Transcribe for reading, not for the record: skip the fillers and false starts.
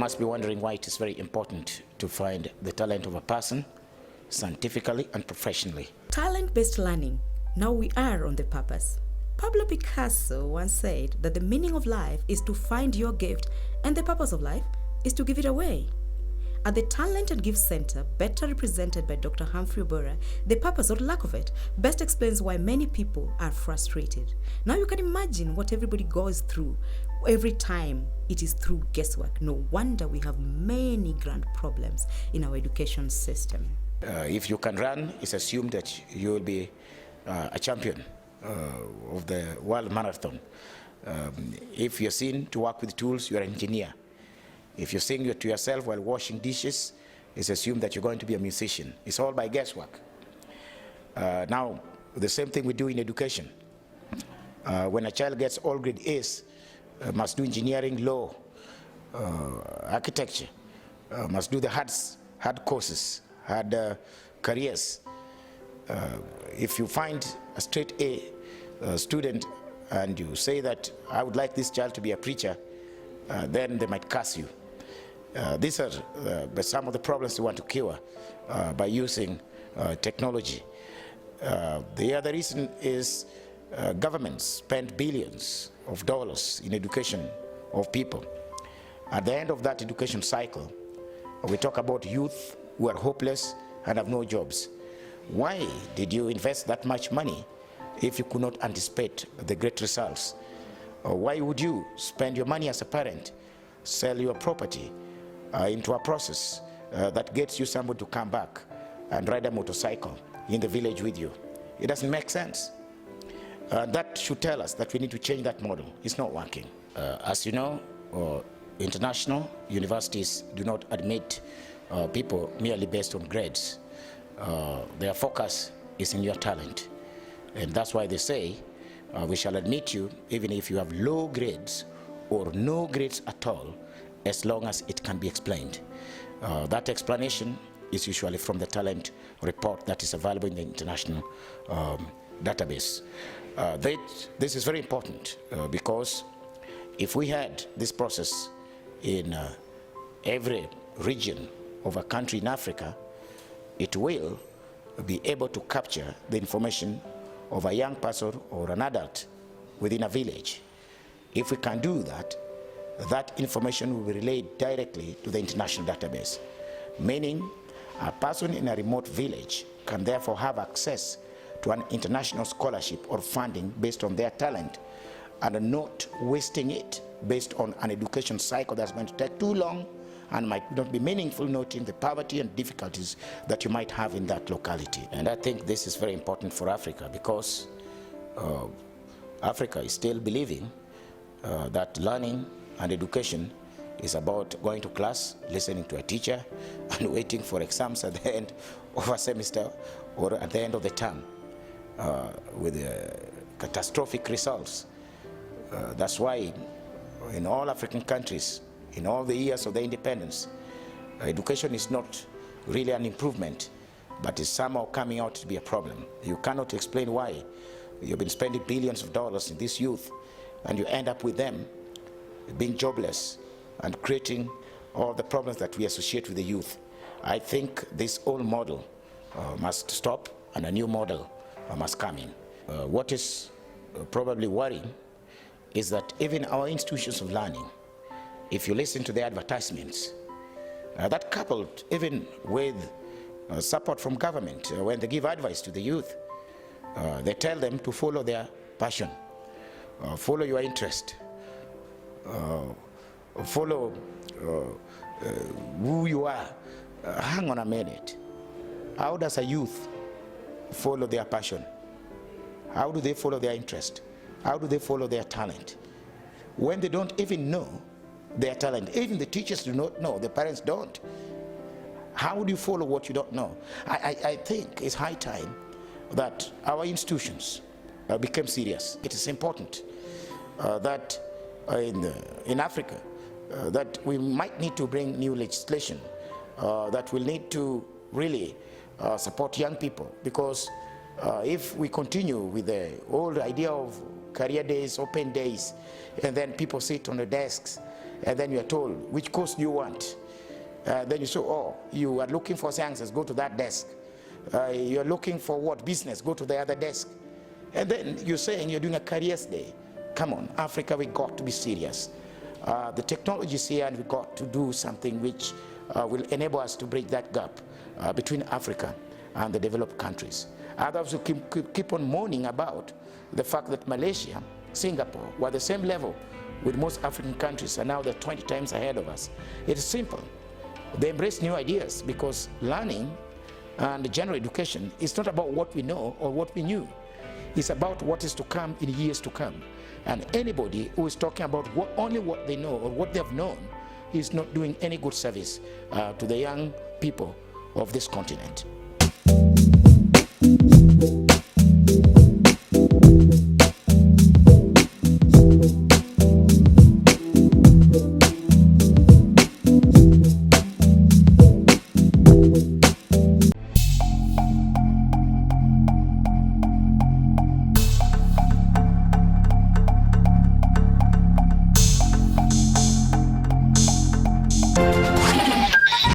must be wondering why it is very important to find the talent of a person scientifically and professionally. Talent-based learning. Now we are on the purpose. Pablo Picasso once said that the meaning of life is to find your gift, and the purpose of life is to give it away. At the Talent and Gift Center, better represented by Dr. Prof Oborah, the purpose or lack of it best explains why many people are frustrated. Now you can imagine what everybody goes through every time it is through guesswork. No wonder we have many grand problems in our education system. If you can run, it's assumed that you will be a champion of the world marathon. If you're seen to work with tools, you're an engineer. If you sing to yourself while washing dishes, it's assumed that you're going to be a musician. It's all by guesswork. Now, the same thing we do in education. When a child gets all grade A's, must do engineering, law, architecture, must do the hard courses, hard careers. If you find a straight A student and you say that I would like this child to be a preacher, then they might curse you. These are some of the problems we want to cure by using technology. The other reason is governments spend billions of dollars in education of people. At the end of that education cycle, we talk about youth who are hopeless and have no jobs. Why did you invest that much money if you could not anticipate the great results? Why would you spend your money as a parent, sell your property into a process that gets you somebody to come back and ride a motorcycle in the village with you? It doesn't make sense. That should tell us that we need to change that model. It's not working. As you know, international universities do not admit people merely based on grades. Their focus is in your talent. And that's why they say, we shall admit you even if you have low grades or no grades at all, as long as it can be explained. That explanation is usually from the talent report that is available in the international database. This is very important because if we had this process in every region of a country in Africa, it will be able to capture the information of a young person or an adult within a village. If we can do that, that information will be relayed directly to the international database, meaning a person in a remote village can therefore have access to an international scholarship or funding based on their talent and not wasting it based on an education cycle that's going to take too long and might not be meaningful, noting the poverty and difficulties that you might have in that locality. And I think this is very important for Africa because Africa is still believing that learning and education is about going to class, listening to a teacher, and waiting for exams at the end of a semester or at the end of the term with catastrophic results. That's why in all African countries, in all the years of the independence, education is not really an improvement, but is somehow coming out to be a problem. You cannot explain why you've been spending billions of dollars in this youth and you end up with them being jobless and creating all the problems that we associate with the youth. I think this old model must stop and a new model must come in. What is probably worrying is that even our institutions of learning, if you listen to the advertisements, that coupled even with support from government, when they give advice to the youth, they tell them to follow their passion, follow your interest, follow who you are. Hang on a minute. How does a youth follow their passion? How do they follow their interest? How do they follow their talent? When they don't even know their talent, even the teachers do not know, the parents don't. How do you follow what you don't know? I think it's high time that our institutions become serious. It is important that in Africa, that we might need to bring new legislation that will need to really support young people, because if we continue with the old idea of career days, open days, and then people sit on the desks and then you are told, which course do you want? Then you say, oh, you are looking for sciences, go to that desk. You're looking for what? Business, go to the other desk. And then you're saying you're doing a careers day. Come on, Africa, we got to be serious. The technology is here, and we got to do something which will enable us to bridge that gap between Africa and the developed countries. Others will keep on moaning about the fact that Malaysia, Singapore were the same level with most African countries, and now they're 20 times ahead of us. It's simple. They embrace new ideas, because learning and general education is not about what we know or what we knew. It's about what is to come in years to come. And anybody who is talking about only what they know or what they have known is not doing any good service to the young people of this continent.